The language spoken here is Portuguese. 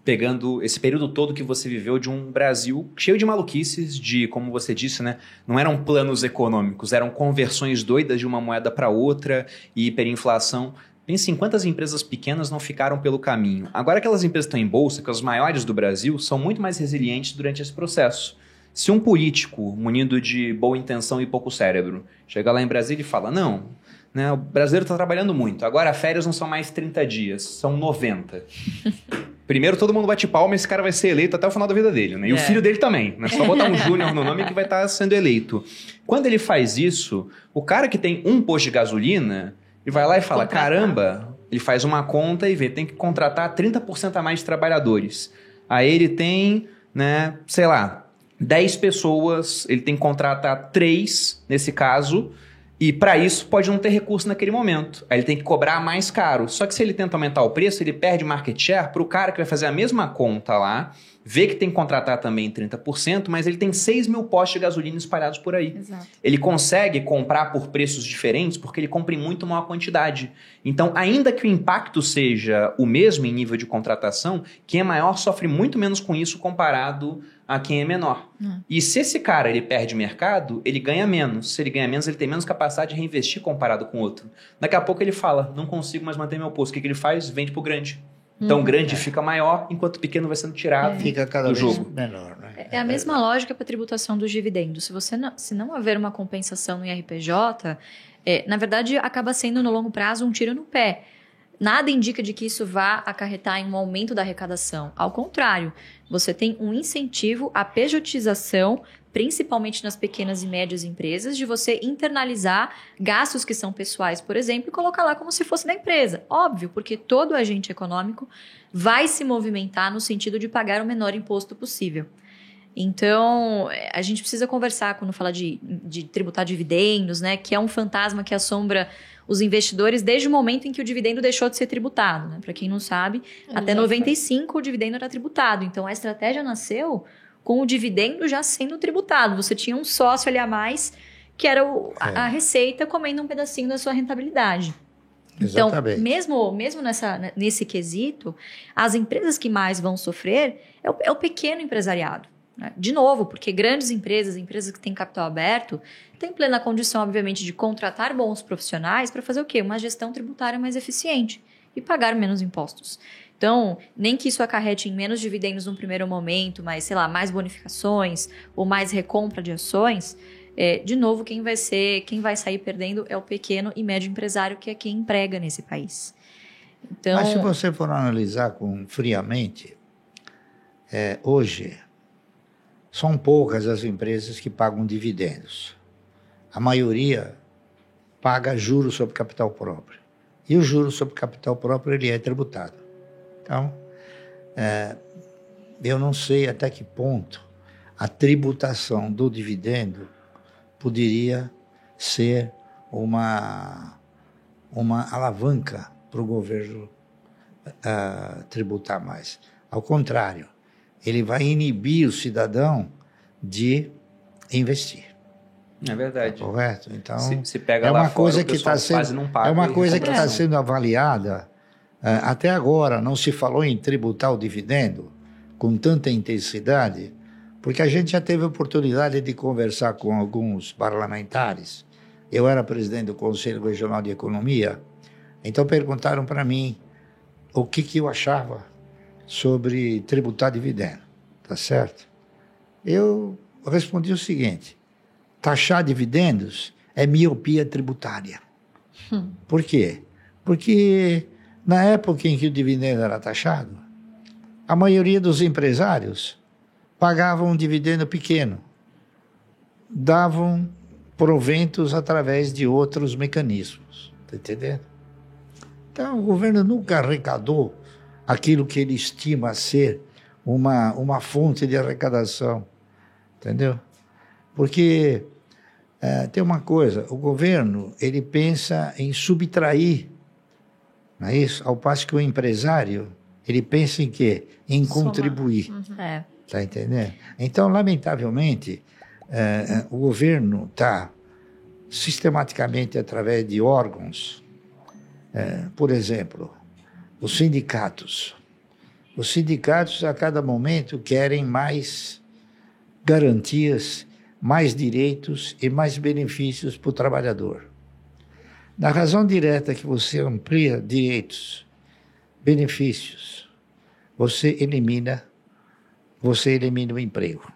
pegando esse período todo que você viveu de um Brasil cheio de maluquices, de, como você disse, né, não eram planos econômicos, eram conversões doidas de uma moeda para outra e hiperinflação. Pense em quantas empresas pequenas não ficaram pelo caminho. Agora, aquelas empresas que estão em bolsa, que são as maiores do Brasil, são muito mais resilientes durante esse processo. Se um político, munido de boa intenção e pouco cérebro, chega lá em Brasília e fala, não, né, o brasileiro está trabalhando muito, agora férias não são mais 30 dias, são 90. Primeiro todo mundo bate palma e esse cara vai ser eleito até o final da vida dele, né? E o filho dele também, né? Só botar um júnior no nome que vai estar sendo eleito. Quando ele faz isso, o cara que tem um posto de gasolina, ele vai lá e fala, caramba, ele faz uma conta e vê, tem que contratar 30% a mais de trabalhadores. Aí ele tem, né, sei lá, 10 pessoas, ele tem que contratar 3, nesse caso, e para isso pode não ter recurso naquele momento. Aí ele tem que cobrar mais caro. Só que se ele tenta aumentar o preço, ele perde market share para o cara que vai fazer a mesma conta lá, vê que tem que contratar também 30%, mas ele tem 6 mil postos de gasolina espalhados por aí. Exato. Ele consegue comprar por preços diferentes porque ele compra em muito maior quantidade. Então, ainda que o impacto seja o mesmo em nível de contratação, quem é maior sofre muito menos com isso comparado a quem é menor. E se esse cara ele perde mercado, ele ganha menos. Se ele ganha menos, ele tem menos capacidade de reinvestir comparado com o outro. Daqui a pouco ele fala, não consigo mais manter meu posto. O que ele faz? Vende pro grande. Então o grande fica maior, enquanto o pequeno vai sendo tirado fica cada do vez jogo. menor. Né? É a mesma lógica para a tributação dos dividendos. Se não haver uma compensação no IRPJ, na verdade acaba sendo no longo prazo um tiro no pé. Nada indica de que isso vá acarretar em um aumento da arrecadação. Ao contrário, você tem um incentivo à pejotização, principalmente nas pequenas e médias empresas, de você internalizar gastos que são pessoais, por exemplo, e colocar lá como se fosse da empresa. Óbvio, porque todo agente econômico vai se movimentar no sentido de pagar o menor imposto possível. Então, a gente precisa conversar quando fala de tributar dividendos, né, que é um fantasma que assombra os investidores desde o momento em que o dividendo deixou de ser tributado. Né? Para quem não sabe, até 95 o dividendo era tributado. Então, a estratégia nasceu com o dividendo já sendo tributado. Você tinha um sócio ali a mais, que era a receita comendo um pedacinho da sua rentabilidade. Exatamente. Então, mesmo nesse quesito, as empresas que mais vão sofrer é o pequeno empresariado. Né? De novo, porque grandes empresas que têm capital aberto, têm plena condição, obviamente, de contratar bons profissionais para fazer o quê? Uma gestão tributária mais eficiente e pagar menos impostos. Então, nem que isso acarrete em menos dividendos num primeiro momento, mas, sei lá, mais bonificações ou mais recompra de ações, de novo, quem vai sair perdendo é o pequeno e médio empresário, que é quem emprega nesse país. Então, mas se você for analisar friamente, hoje são poucas as empresas que pagam dividendos. A maioria paga juros sobre capital próprio. E o juro sobre capital próprio ele é tributado. Então, eu não sei até que ponto a tributação do dividendo poderia ser uma alavanca para o governo tributar mais. Ao contrário, ele vai inibir o cidadão de investir. É verdade. Tá correto? Então, se pega lá fora, o pessoal quase não paga. É uma coisa que está sendo avaliada. Até agora não se falou em tributar o dividendo com tanta intensidade, porque a gente já teve a oportunidade de conversar com alguns parlamentares. Eu era presidente do Conselho Regional de Economia, então perguntaram para mim o que eu achava sobre tributar dividendo, tá certo? Eu respondi o seguinte: taxar dividendos é miopia tributária. Por quê? Porque na época em que o dividendo era taxado, a maioria dos empresários pagavam um dividendo pequeno, davam proventos através de outros mecanismos, tá entendendo? Então o governo nunca arrecadou aquilo que ele estima ser uma fonte de arrecadação, entendeu? Porque tem uma coisa, o governo ele pensa em subtrair, não é isso? Ao passo que o empresário ele pensa em quê? Em contribuir. Tá entendendo? Então, lamentavelmente, o governo está sistematicamente através de órgãos, por exemplo, os sindicatos, Os sindicatos, a cada momento, querem mais garantias, mais direitos e mais benefícios para o trabalhador. Na razão direta que você amplia direitos, benefícios, você elimina o emprego.